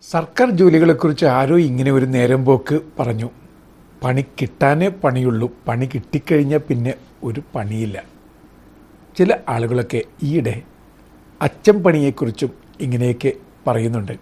സർക്കാർ ജോലികളെക്കുറിച്ച് ആരോ ഇങ്ങനെ ഒരു നേരം പോക്ക് പറഞ്ഞു. പണി കിട്ടാനേ പണിയുള്ളൂ, പണി കിട്ടിക്കഴിഞ്ഞാൽ പിന്നെ ഒരു പണിയില്ല. ചില ആളുകളൊക്കെ ഈയിടെ അച്ചൻ പണിയെക്കുറിച്ചും ഇങ്ങനെയൊക്കെ പറയുന്നുണ്ട്.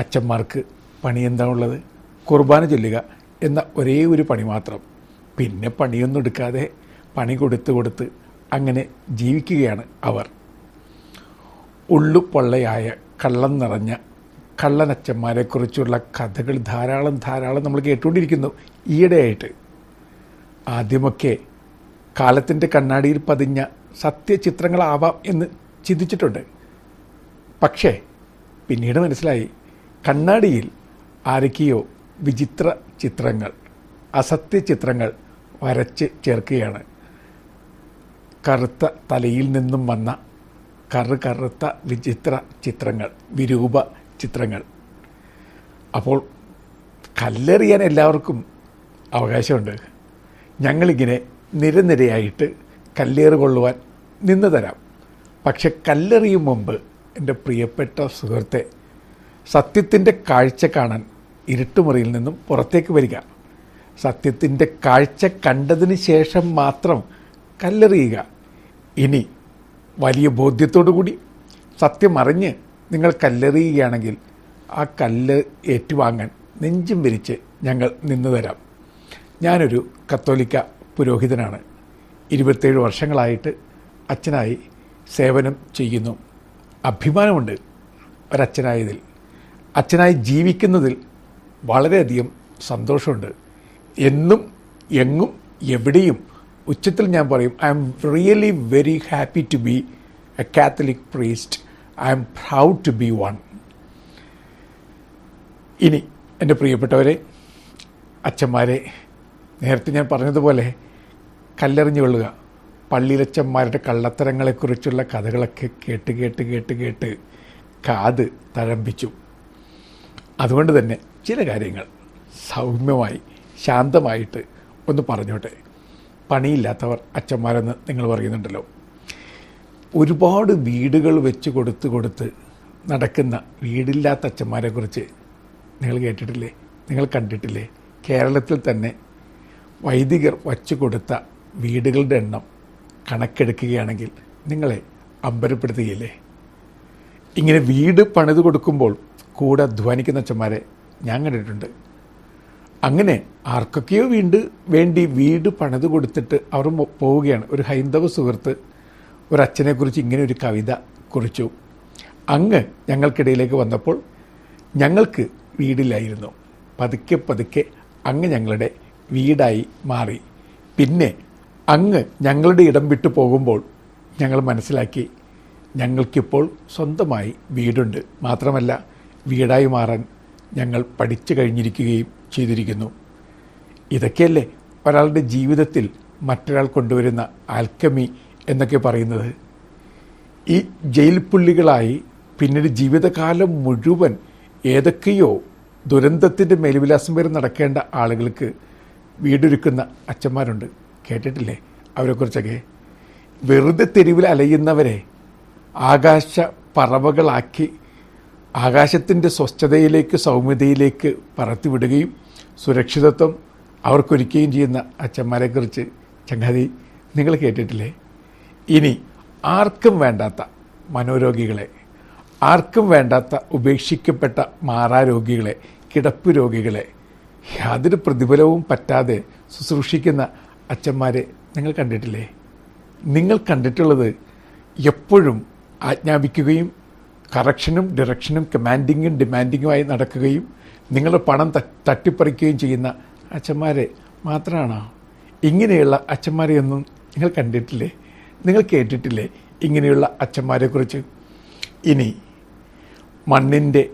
അച്ചന്മാർക്ക് പണി എന്താണുള്ളത്? കുർബാന ചൊല്ലുക എന്ന ഒരേ ഒരു പണി മാത്രം. പിന്നെ പണിയൊന്നും എടുക്കാതെ പണി കൊടുത്ത് അങ്ങനെ ജീവിക്കുകയാണ് അവർ. ഉള്ളുപൊള്ളയായ കള്ളം നിറഞ്ഞ കള്ളനച്ചന്മാരെക്കുറിച്ചുള്ള കഥകൾ ധാരാളം നമ്മൾ കേട്ടുകൊണ്ടിരിക്കുന്നു ഈയിടെയായിട്ട്. ആദ്യമൊക്കെ കാലത്തിൻ്റെ കണ്ണാടിയിൽ പതിഞ്ഞ സത്യചിത്രങ്ങളാവാം എന്ന് ചിന്തിച്ചിട്ടുണ്ട്. പക്ഷേ പിന്നീട് മനസ്സിലായി, കണ്ണാടിയിൽ ആരൊക്കെയോ വിചിത്ര ചിത്രങ്ങൾ, അസത്യ ചിത്രങ്ങൾ വരച്ച് ചേർക്കുകയാണ്. കറുത്ത തലയിൽ നിന്നും വന്ന കറുത്ത വിചിത്ര ചിത്രങ്ങൾ, വിരൂപ ചിത്രങ്ങൾ. അപ്പോൾ കല്ലെറിയാൻ എല്ലാവർക്കും അവകാശമുണ്ട്. ഞങ്ങളിങ്ങനെ നിരനിരയായിട്ട് കല്ലേറ് കൊള്ളുവാൻ നിന്ന് തരാം. പക്ഷെ കല്ലെറിയും മുമ്പ് എൻ്റെ പ്രിയപ്പെട്ട സുഹൃത്തെ, സത്യത്തിൻ്റെ കാഴ്ച കാണാൻ ഇരുട്ടുമുറിയിൽ നിന്നും പുറത്തേക്ക് വരിക. സത്യത്തിൻ്റെ കാഴ്ച കണ്ടതിന് ശേഷം മാത്രം കല്ലെറിയുക. ഇനി വലിയ ബോധ്യത്തോടു കൂടി സത്യം അറിഞ്ഞ് നിങ്ങൾ കല്ലെറിയുകയാണെങ്കിൽ ആ കല്ല് ഏറ്റുവാങ്ങാൻ നെഞ്ചും വിരിച്ച് ഞങ്ങൾ നിന്നു തരാം. ഞാനൊരു കത്തോലിക്ക പുരോഹിതനാണ്. 27 വർഷങ്ങളായിട്ട് അച്ഛനായി സേവനം ചെയ്യുന്നു. അഭിമാനമുണ്ട് ഒരച്ഛനായതിൽ. അച്ഛനായി ജീവിക്കുന്നതിൽ വളരെയധികം സന്തോഷമുണ്ട്. എന്നും എങ്ങും എവിടെയും ഉച്ചത്തിൽ ഞാൻ പറയും, I am really very happy to be a Catholic priest. I am proud to be one. ഇനി എൻ്റെ പ്രിയപ്പെട്ടവരെ, അച്ഛന്മാരെ, നേരത്തെ ഞാൻ പറഞ്ഞതുപോലെ കല്ലെറിഞ്ഞു കൊള്ളുക. പള്ളിയിലച്ചന്മാരുടെ കള്ളത്തരങ്ങളെക്കുറിച്ചുള്ള കഥകളൊക്കെ കേട്ട് കാത് തഴമ്പിച്ചു. അതുകൊണ്ട് തന്നെ ചില കാര്യങ്ങൾ സൗമ്യമായി ശാന്തമായിട്ട് ഒന്ന് പറഞ്ഞോട്ടെ. പണിയില്ലാത്തവർ അച്ഛന്മാരെന്ന് നിങ്ങൾ പറയുന്നുണ്ടല്ലോ. ഒരുപാട് വീടുകൾ വെച്ച് കൊടുത്ത് നടക്കുന്ന വീടില്ലാത്ത അച്ഛന്മാരെക്കുറിച്ച് നിങ്ങൾ കേട്ടിട്ടില്ലേ? നിങ്ങൾ കണ്ടിട്ടില്ലേ? കേരളത്തിൽ തന്നെ വൈദികർ വച്ചു കൊടുത്ത വീടുകളുടെ എണ്ണം കണക്കെടുക്കുകയാണെങ്കിൽ നിങ്ങളെ അമ്പരപ്പെടുത്തുകയില്ലേ? ഇങ്ങനെ വീട് പണിത് കൊടുക്കുമ്പോൾ കൂടെ അധ്വാനിക്കുന്ന അച്ഛന്മാരെ ഞാൻ കണ്ടിട്ടുണ്ട്. അങ്ങനെ ആർക്കൊക്കെയോ വേണ്ടി വീട് പണിത് കൊടുത്തിട്ട് അവർ പോവുകയാണ്. ഒരു ഹൈന്ദവ സുഹൃത്ത് ഒരച്ഛനെക്കുറിച്ച് ഇങ്ങനെ ഒരു കവിത കുറിച്ചു. അങ്ങ് ഞങ്ങൾക്കിടയിലേക്ക് വന്നപ്പോൾ ഞങ്ങൾക്ക് വീടില്ലായിരുന്നു. പതുക്കെ അങ്ങ് ഞങ്ങളുടെ വീടായി മാറി. പിന്നെ അങ്ങ് ഞങ്ങളുടെ ഇടം വിട്ടു പോകുമ്പോൾ ഞങ്ങൾ മനസ്സിലാക്കി ഞങ്ങൾക്കിപ്പോൾ സ്വന്തമായി വീടുണ്ട്. മാത്രമല്ല, വീടായി മാറാൻ ഞങ്ങൾ പഠിച്ചു കഴിഞ്ഞിരിക്കുകയും ചെയ്തിരിക്കുന്നു. ഇതൊക്കെയല്ലേ ഒരാളുടെ ജീവിതത്തിൽ മറ്റൊരാൾ കൊണ്ടുവരുന്ന ആൽക്കമി എന്നൊക്കെ പറയുന്നത്. ഈ ജയിൽ പുള്ളികളായി പിന്നീട് ജീവിതകാലം മുഴുവൻ ഏതൊക്കെയോ ദുരന്തത്തിൻ്റെ മേൽവിലാസം വരെ നടക്കേണ്ട ആളുകൾക്ക് വീടൊരുക്കുന്ന അച്ഛന്മാരുണ്ട്. കേട്ടിട്ടില്ലേ അവരെക്കുറിച്ചൊക്കെ? വെറുതെ തെരുവിൽ അലയുന്നവരെ ആകാശ പറവകളാക്കി ആകാശത്തിൻ്റെ സ്വസ്ഥതയിലേക്ക്, സൗമ്യതയിലേക്ക് പറത്തിവിടുകയും സുരക്ഷിതത്വം അവർക്കൊരുക്കുകയും ചെയ്യുന്ന അച്ഛന്മാരെക്കുറിച്ച് ചങ്ങാതി നിങ്ങൾ കേട്ടിട്ടില്ലേ? ഇനി ആർക്കും വേണ്ടാത്ത മനോരോഗികളെ, ആർക്കും വേണ്ടാത്ത ഉപേക്ഷിക്കപ്പെട്ട മാറാരോഗികളെ, കിടപ്പ് രോഗികളെ യാതൊരു പ്രതിഫലവും പറ്റാതെ ശുശ്രൂഷിക്കുന്ന അച്ഛന്മാരെ നിങ്ങൾ കണ്ടിട്ടില്ലേ? നിങ്ങൾ കണ്ടിട്ടുള്ളത് എപ്പോഴും ആജ്ഞാപിക്കുകയും കറക്ഷനും ഡിറക്ഷനും കമാൻഡിങ്ങും ഡിമാൻഡിങ്ങുമായി നടക്കുകയും നിങ്ങളുടെ പണം തട്ടിപ്പറിക്കുകയും ചെയ്യുന്ന അച്ഛന്മാരെ മാത്രമാണോ? ഇങ്ങനെയുള്ള അച്ഛന്മാരെയൊന്നും നിങ്ങൾ കണ്ടിട്ടില്ലേ? നിങ്ങൾ കേട്ടിട്ടില്ലേ ഇങ്ങനെയുള്ള അച്ഛന്മാരെക്കുറിച്ച്? ഇനി മണ്ണിൻ്റെ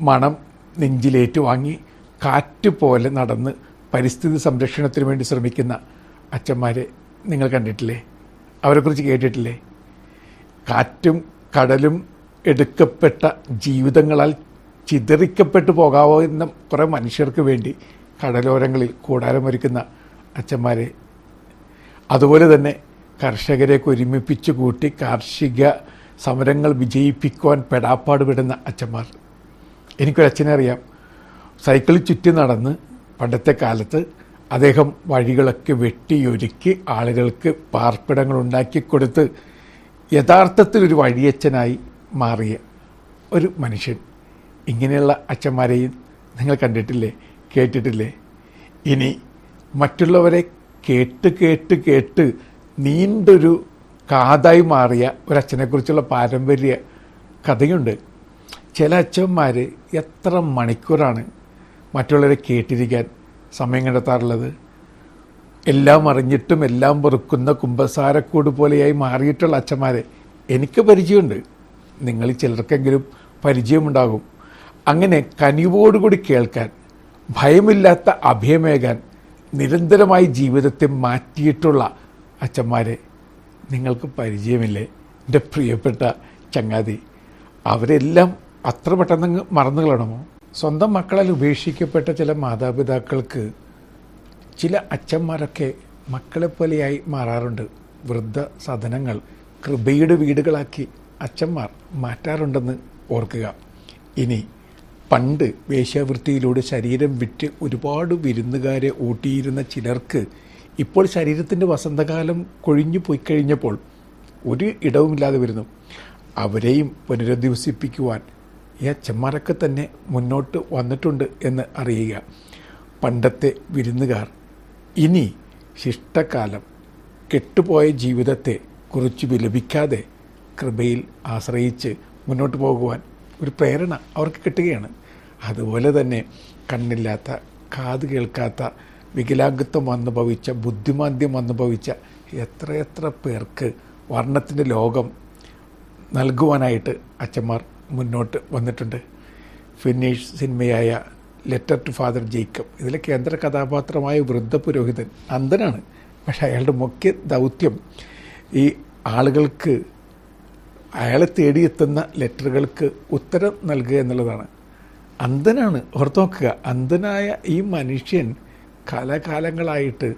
മണം നെഞ്ചിലേറ്റു വാങ്ങി കാറ്റ് പോലെ നടന്ന് പരിസ്ഥിതി സംരക്ഷണത്തിന് വേണ്ടി ശ്രമിക്കുന്ന അച്ഛന്മാരെ നിങ്ങൾ കണ്ടിട്ടില്ലേ? അവരെക്കുറിച്ച് കേട്ടിട്ടില്ലേ? കാറ്റും കടലും എടുക്കപ്പെട്ട ജീവിതങ്ങളാൽ ചിതറിക്കപ്പെട്ടു പോകാവുന്ന കുറേ മനുഷ്യർക്ക് വേണ്ടി കടലോരങ്ങളിൽ കൂടാരമൊരുക്കുന്ന അച്ഛന്മാരെ, അതുപോലെ തന്നെ കർഷകരെയൊക്കെ ഒരുമിപ്പിച്ച് കൂട്ടി കാർഷിക സമരങ്ങൾ വിജയിപ്പിക്കുവാൻ പെടാപ്പാട് വിടുന്ന അച്ഛന്മാർ, എനിക്കൊരച്ഛനെ അറിയാം. സൈക്കിളിൽ ചുറ്റി നടന്ന് പണ്ടത്തെ കാലത്ത് അദ്ദേഹം വഴികളൊക്കെ വെട്ടിയൊരുക്കി ആളുകൾക്ക് പാർപ്പിടങ്ങൾ ഉണ്ടാക്കി കൊടുത്ത് യഥാർത്ഥത്തിലൊരു വഴിയച്ഛനായി മാറിയ ഒരു മനുഷ്യൻ. ഇങ്ങനെയുള്ള അച്ഛന്മാരെയും നിങ്ങൾ കണ്ടിട്ടില്ലേ, കേട്ടിട്ടില്ലേ? ഇനി മറ്റുള്ളവരെ കേട്ട് കേട്ട് കേട്ട് നീണ്ടൊരു കാതായി മാറിയ ഒരച്ഛനെക്കുറിച്ചുള്ള പാരമ്പര്യ കഥയുണ്ട്. ചില അച്ഛന്മാർ എത്ര മണിക്കൂറാണ് മറ്റുള്ളവരെ കേട്ടിരിക്കാൻ സമയം കണ്ടെത്താറുള്ളത്. എല്ലാം അറിഞ്ഞിട്ടും എല്ലാം വെറുക്കുന്ന കുമ്പസാരക്കൂട് പോലെയായി മാറിയിട്ടുള്ള അച്ഛന്മാരെ എനിക്ക് പരിചയമുണ്ട്. നിങ്ങളിൽ ചിലർക്കെങ്കിലും പരിചയമുണ്ടാകും. അങ്ങനെ കനിവോടുകൂടി കേൾക്കാൻ, ഭയമില്ലാത്ത അഭയമേകാൻ, നിരന്തരമായി ജീവിതത്തെ മാറ്റിയിട്ടുള്ള അച്ഛന്മാരെ നിങ്ങൾക്ക് പരിചയമില്ലേ എൻ്റെ പ്രിയപ്പെട്ട ചങ്ങാതി? അവരെല്ലാം അത്ര പെട്ടെന്ന് മറന്നു കളയണമോ? സ്വന്തം മക്കളാൽ ഉപേക്ഷിക്കപ്പെട്ട ചില മാതാപിതാക്കൾക്ക് ചില അച്ഛന്മാരൊക്കെ മക്കളെപ്പോലെയായി മാറാറുണ്ട്. വൃദ്ധ സദനങ്ങൾ കൃപയുടെ വീടുകളാക്കി അച്ഛന്മാർ മാറ്റാറുണ്ടെന്ന് ഓർക്കുക. ഇനി പണ്ട് വേശ്യാവൃത്തിയിലൂടെ ശരീരം വിറ്റ് ഒരുപാട് വിരുന്നുകാരെ ഊട്ടിയിരുന്ന ചിലർക്ക് ഇപ്പോൾ ശരീരത്തിൻ്റെ വസന്തകാലം കൊഴിഞ്ഞു പോയി കഴിഞ്ഞപ്പോൾ ഒരു ഇടവുമില്ലാതെ വരുന്നു. അവരെയും പുനരധിവസിപ്പിക്കുവാൻ ഈ അച്ഛന്മാരൊക്കെ തന്നെ മുന്നോട്ട് വന്നിട്ടുണ്ട് എന്ന് അറിയുക. പണ്ടത്തെ വിരുന്നുകാർ ഇനി ശിഷ്ടകാലം കെട്ടുപോയ ജീവിതത്തെ കുറിച്ച് വിലപിക്കാതെ കൃപയിൽ ആശ്രയിച്ച് മുന്നോട്ട് പോകുവാൻ ഒരു പ്രേരണ അവർക്ക് കിട്ടുകയാണ്. അതുപോലെ തന്നെ കണ്ണില്ലാത്ത, കാത് കേൾക്കാത്ത, വികലാംഗത്വം അനുഭവിച്ച, ബുദ്ധിമാന്ദ്യം അനുഭവിച്ച എത്രയെത്ര പേർക്ക് വർണ്ണത്തിൻ്റെ ലോകം നൽകുവാനായിട്ട് അച്ഛന്മാർ മുന്നോട്ട് വന്നിട്ടുണ്ട്. ഫിനിഷ് സിനിമയായ ലെറ്റർ ടു ഫാദർ ജേക്കബ്, ഇതിലെ കേന്ദ്ര കഥാപാത്രമായ വൃദ്ധ പുരോഹിതൻ അന്ധനാണ്. പക്ഷെ അയാളുടെ മുഖ്യ ദൗത്യം ഈ ആളുകൾക്ക് അയാളെ തേടിയെത്തുന്ന ലെറ്ററുകൾക്ക് ഉത്തരം നൽകുക എന്നുള്ളതാണ്. അന്ധനാണ്, ഓർത്ത് നോക്കുക. അന്ധനായ ഈ മനുഷ്യൻ കാലാകാലങ്ങളായിട്ട്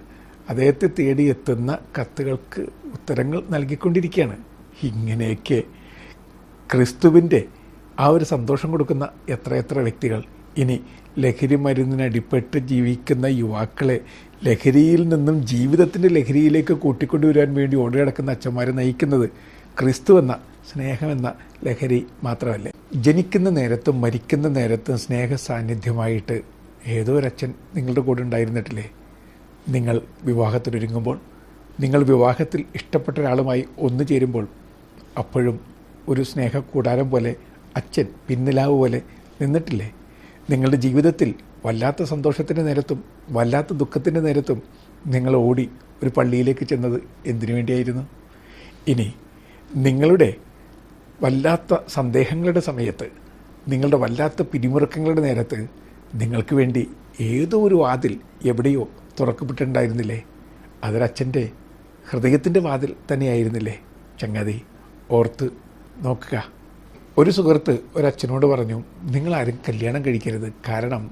അദ്ദേഹത്തെ തേടിയെത്തുന്ന കത്തുകൾക്ക് ഉത്തരങ്ങൾ നൽകിക്കൊണ്ടിരിക്കുകയാണ്. ഇങ്ങനെയൊക്കെ ക്രിസ്തുവിൻ്റെ ആ ഒരു സന്തോഷം കൊടുക്കുന്ന എത്രയെത്ര വ്യക്തികൾ. ഇനി ലഹരി മരുന്നിനടിപ്പെട്ട് ജീവിക്കുന്ന യുവാക്കളെ ലഹരിയിൽ നിന്നും ജീവിതത്തിൻ്റെ ലഹരിയിലേക്ക് കൂട്ടിക്കൊണ്ടുവരാൻ വേണ്ടി ഓടി കിടക്കുന്ന അച്ഛന്മാരെ നയിക്കുന്നത് ക്രിസ്തു എന്ന സ്നേഹമെന്ന ലഹരി മാത്രമല്ലേ? ജനിക്കുന്ന നേരത്തും മരിക്കുന്ന നേരത്തും സ്നേഹ സാന്നിധ്യമായിട്ട് ഏതോ ഒരച്ഛൻ നിങ്ങളുടെ കൂടെ ഉണ്ടായിരുന്നിട്ടില്ലേ? നിങ്ങൾ വിവാഹത്തിനൊരുങ്ങുമ്പോൾ, നിങ്ങൾ വിവാഹത്തിൽ ഇഷ്ടപ്പെട്ട ഒരാളുമായി ഒന്നു ചേരുമ്പോൾ അപ്പോഴും ഒരു സ്നേഹ കൂടാരം പോലെ അച്ഛൻ പിന്നിലാവ് പോലെ നിന്നിട്ടില്ലേ? നിങ്ങളുടെ ജീവിതത്തിൽ വല്ലാത്ത സന്തോഷത്തിൻ്റെ നേരത്തും വല്ലാത്ത ദുഃഖത്തിൻ്റെ നേരത്തും നിങ്ങൾ ഓടി ഒരു പള്ളിയിലേക്ക് ചെന്നത് എന്തിനു വേണ്ടിയായിരുന്നു? ഇനി നിങ്ങളുടെ വല്ലാത്ത സന്ദേഹങ്ങളുടെ സമയത്ത്, നിങ്ങളുടെ വല്ലാത്ത പിരിമുറുക്കങ്ങളുടെ നേരത്ത് നിങ്ങൾക്ക് വേണ്ടി ഏതോ ഒരു വാതിൽ എവിടെയോ തുറക്കപ്പെട്ടിട്ടുണ്ടായിരുന്നില്ലേ? അതൊരച്ഛൻ്റെ ഹൃദയത്തിൻ്റെ വാതിൽ തന്നെയായിരുന്നില്ലേ? ചങ്ങാതി, ഓർത്ത് നോക്കുക. ഒരു സുഹൃത്ത് ഒരച്ഛനോട് പറഞ്ഞു, നിങ്ങളാരും കല്യാണം കഴിക്കരുത്. കാരണം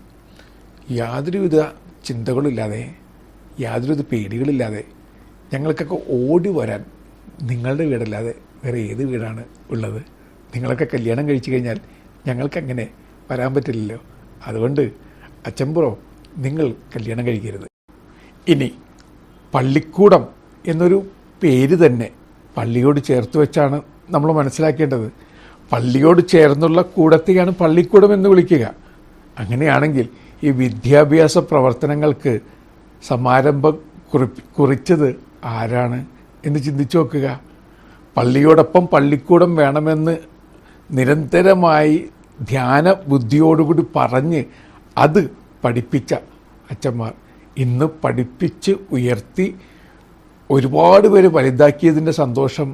യാതൊരുവിധ ചിന്തകളില്ലാതെ, യാതൊരുവിധ പേടികളില്ലാതെ ഞങ്ങൾക്കൊക്കെ ഓടി വരാൻ നിങ്ങളുടെ വീടല്ലാതെ വേറെ ഏത് വീടാണ് ഉള്ളത്? നിങ്ങളൊക്കെ കല്യാണം കഴിച്ചു കഴിഞ്ഞാൽ ഞങ്ങൾക്കങ്ങനെ വരാൻ പറ്റില്ലല്ലോ. അതുകൊണ്ട് അച്ഛൻ നിങ്ങൾ കല്യാണം കഴിക്കരുത്. ഇനി പള്ളിക്കൂടം എന്നൊരു പേര് തന്നെ പള്ളിയോട് ചേർത്ത് വെച്ചാണ് നമ്മൾ മനസ്സിലാക്കേണ്ടത്. പള്ളിയോട് ചേർന്നുള്ള കൂടത്തെയാണ് പള്ളിക്കൂടം എന്ന് വിളിക്കുക. അങ്ങനെയാണെങ്കിൽ ഈ വിദ്യാഭ്യാസ പ്രവർത്തനങ്ങൾക്ക് സമാരംഭം കുറിച്ചത് ആരാണ് എന്ന് ചിന്തിച്ചു നോക്കുക. പള്ളിയോടൊപ്പം പള്ളിക്കൂടം വേണമെന്ന് നിരന്തരമായി ധ്യാന ബുദ്ധിയോടുകൂടി പറഞ്ഞ് അത് പഠിപ്പിച്ച അച്ഛന്മാർ ഇന്ന് പഠിപ്പിച്ച് ഉയർത്തി ഒരുപാട് പേര് വലുതാക്കിയതിൻ്റെ സന്തോഷം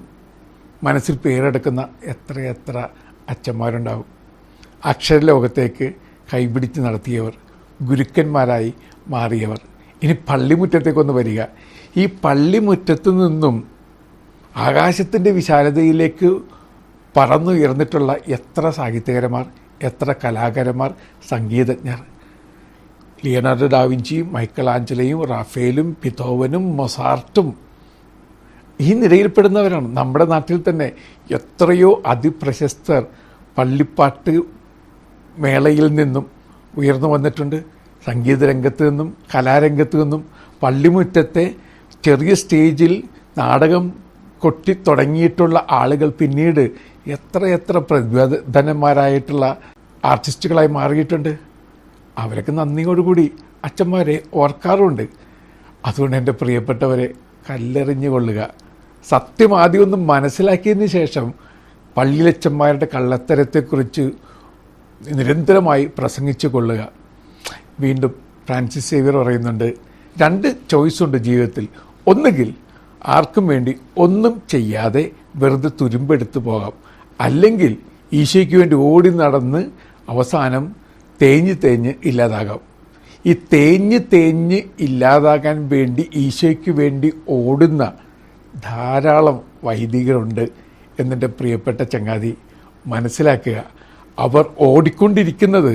മനസ്സിൽ പേരെടുക്കുന്ന എത്രയെത്ര അച്ഛന്മാരുണ്ടാവും. അക്ഷരലോകത്തേക്ക് കൈപിടിച്ച് നടത്തിയവർ, ഗുരുക്കന്മാരായി മാറിയവർ. ഇനി പള്ളിമുറ്റത്തേക്കൊന്ന് വരിക. ഈ പള്ളിമുറ്റത്തു നിന്നും ആകാശത്തിൻ്റെ വിശാലതയിലേക്ക് പറന്നുയർന്നിട്ടുള്ള എത്ര സാഹിത്യകാരന്മാർ, എത്ര കലാകാരന്മാർ, സംഗീതജ്ഞർ. ലിയനാർഡോ ഡാവിഞ്ചിയും മൈക്കൽ ആഞ്ചലോയും റാഫേലും ബീഥോവനും മൊസാർട്ടും ഈ നിരയിൽപ്പെടുന്നവരാണ്. നമ്മുടെ നാട്ടിൽ തന്നെ എത്രയോ അതിപ്രശസ്തർ പള്ളിപ്പാട്ട് മേളയിൽ നിന്നും ഉയർന്നു വന്നിട്ടുണ്ട്. സംഗീത രംഗത്ത് നിന്നും കലാരംഗത്ത് നിന്നും പള്ളിമുറ്റത്തെ ചെറിയ സ്റ്റേജിൽ നാടകം കൊട്ടി തുടങ്ങിയിട്ടുള്ള ആളുകൾ പിന്നീട് എത്ര പ്രതിഭാധനന്മാരായിട്ടുള്ള ആർട്ടിസ്റ്റുകളായി മാറിയിട്ടുണ്ട്. അവരൊക്കെ നന്ദിയോടുകൂടി അച്ഛന്മാരെ ഓർക്കാറുണ്ട്. അതുകൊണ്ട് എൻ്റെ പ്രിയപ്പെട്ടവരെ, കല്ലെറിഞ്ഞു കൊള്ളുക. സത്യം ആദ്യമൊന്നും മനസ്സിലാക്കിയതിന് ശേഷം പള്ളിയിലച്ചന്മാരുടെ കള്ളത്തരത്തെക്കുറിച്ച് നിരന്തരമായി പ്രസംഗിച്ചു കൊള്ളുക. വീണ്ടും ഫ്രാൻസിസ് സേവ്യർ പറയുന്നുണ്ട്, 2 ചോയ്സുണ്ട് ജീവിതത്തിൽ. ഒന്നുകിൽ ആർക്കും വേണ്ടി ഒന്നും ചെയ്യാതെ വെറുതെ തുരുമ്പെടുത്ത് പോകാം, അല്ലെങ്കിൽ ഈശോയ്ക്ക് വേണ്ടി ഓടി നടന്ന് അവസാനം തേഞ്ഞ് ഇല്ലാതാകാം. ഈ തേഞ്ഞ് ഇല്ലാതാകാൻ വേണ്ടി ഈശോയ്ക്ക് വേണ്ടി ഓടുന്ന ധാരാളം വൈദികരുണ്ട് എന്നെൻ്റെ പ്രിയപ്പെട്ട ചങ്ങാതി മനസ്സിലാക്കുക. അവർ ഓടിക്കൊണ്ടിരിക്കുന്നത്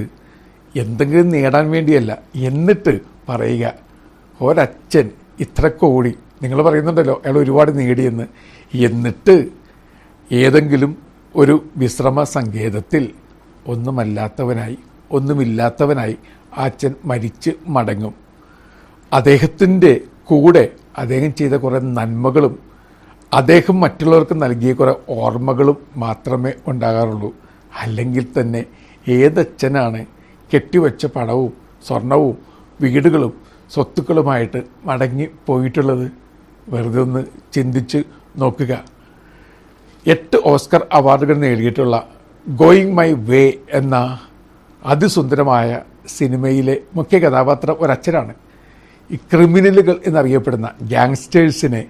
എന്തെങ്കിലും നേടാൻ വേണ്ടിയല്ല. എന്നിട്ട് പറയുക, ഒരച്ഛൻ ഇത്രയൊക്കെ ഓടി, നിങ്ങൾ പറയുന്നുണ്ടല്ലോ അയാൾ ഒരുപാട് നേടിയെന്ന്, എന്നിട്ട് ഏതെങ്കിലും ഒരു വിശ്രമ സങ്കേതത്തിൽ ഒന്നുമില്ലാത്തവനായി ആ അച്ഛൻ മരിച്ച് മടങ്ങും. അദ്ദേഹത്തിൻ്റെ കൂടെ അദ്ദേഹം ചെയ്ത കുറേ നന്മകളും അദ്ദേഹം മറ്റുള്ളവർക്ക് നൽകിയ കുറേ ഓർമ്മകളും മാത്രമേ ഉണ്ടാകാറുള്ളൂ. അല്ലെങ്കിൽ തന്നെ ഏതച്ഛനാണ് കെട്ടിവെച്ച പണവും സ്വർണവും വീടുകളും സ്വത്തുക്കളുമായിട്ട് മടങ്ങി പോയിട്ടുള്ളത്? വെറുതെ ഒന്ന് ചിന്തിച്ച് നോക്കുക. 8 ഓസ്കർ അവാർഡുകൾ നേടിയിട്ടുള്ള ഗോയിങ് മൈ വേ എന്ന അതിസുന്ദരമായ സിനിമയിലെ മുഖ്യ കഥാപാത്രം ഒരച്ഛനാണ്. ഈ ക്രിമിനലുകൾ എന്നറിയപ്പെടുന്ന ഗ്യാങ്സ്റ്റേഴ്സിനെ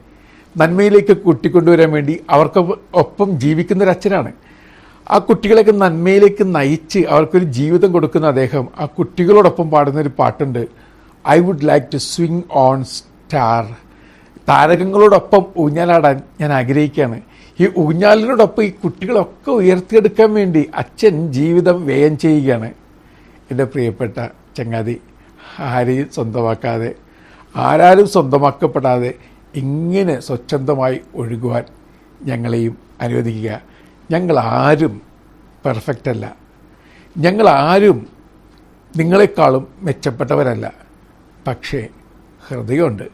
നന്മയിലേക്ക് കൂട്ടിക്കൊണ്ടുവരാൻ വേണ്ടി അവർക്ക് ഒപ്പം ജീവിക്കുന്നൊരച്ഛനാണ്. ആ കുട്ടികളെയൊക്കെ നന്മയിലേക്ക് നയിച്ച് അവർക്കൊരു ജീവിതം കൊടുക്കുന്ന അദ്ദേഹം ആ കുട്ടികളോടൊപ്പം പാടുന്നൊരു പാട്ടുണ്ട്, I would like to swing on star. താരകങ്ങളോടൊപ്പം ഊഞ്ഞാലാടാൻ ഞാൻ ആഗ്രഹിക്കുകയാണ്. ഈ ഊഞ്ഞാലിനോടൊപ്പം ഈ കുട്ടികളൊക്കെ ഉയർത്തിയെടുക്കാൻ വേണ്ടി അച്ഛൻ ജീവിതം വ്യയം ചെയ്യുകയാണ്. എൻ്റെ പ്രിയപ്പെട്ട ചങ്ങാതി, ആരെയും സ്വന്തമാക്കാതെ, ആരാരും സ്വന്തമാക്കപ്പെടാതെ ഇങ്ങനെ സ്വച്ഛന്തമായി ഒഴുകുവാൻ ഞങ്ങളെയും അനുവദിക്കുക. ഞങ്ങളാരും പെർഫെക്റ്റ് അല്ല, ഞങ്ങളാരും നിങ്ങളെക്കാളും മെച്ചപ്പെട്ടവരല്ല. പക്ഷേ ഹൃദയമുണ്ട്,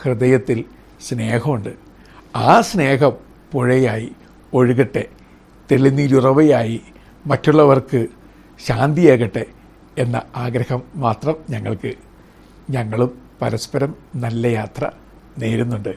ഹൃദയത്തിൽ സ്നേഹമുണ്ട്. ആ സ്നേഹം പുഴയായി ഒഴുകട്ടെ, തെളിനീരുറവയായി മറ്റുള്ളവർക്ക് ശാന്തിയാകട്ടെ എന്ന ആഗ്രഹം മാത്രം ഞങ്ങൾക്ക്. ഞങ്ങളും പരസ്പരം നല്ല യാത്ര നേരുന്നുണ്ട്.